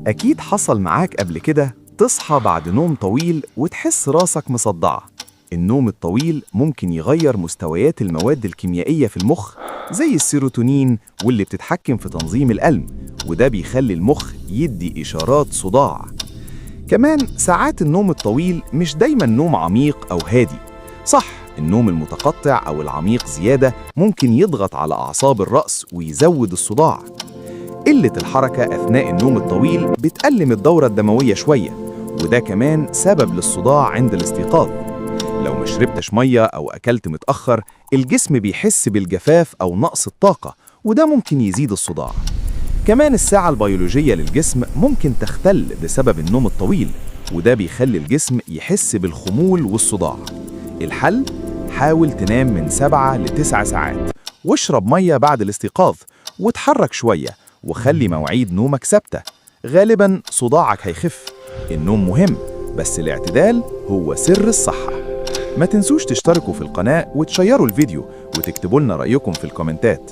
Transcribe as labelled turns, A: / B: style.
A: أكيد حصل معاك قبل كده تصحى بعد نوم طويل وتحس راسك مصدعة. النوم الطويل ممكن يغير مستويات المواد الكيميائية في المخ زي السيروتونين واللي بتتحكم في تنظيم القلب، وده بيخلي المخ يدي إشارات صداع. كمان ساعات النوم الطويل مش دايما نوم عميق أو هادي. صح، النوم المتقطع أو العميق زيادة ممكن يضغط على أعصاب الرأس ويزود الصداع. قلة الحركة أثناء النوم الطويل بتقلل الدورة الدموية شوية، وده كمان سبب للصداع عند الاستيقاظ. لو ما شربتش مية أو أكلت متأخر، الجسم بيحس بالجفاف أو نقص الطاقة، وده ممكن يزيد الصداع. كمان الساعة البيولوجية للجسم ممكن تختل بسبب النوم الطويل، وده بيخلي الجسم يحس بالخمول والصداع. الحل: حاول تنام من 7 ل 9 ساعات، واشرب مية بعد الاستيقاظ، وتحرك شوية، وخلي مواعيد نومك ثابتة. غالباً صداعك هيخف. النوم مهم، بس الاعتدال هو سر الصحة. ما تنسوش تشتركوا في القناة وتشيروا الفيديو وتكتبوا لنا رأيكم في الكومنتات.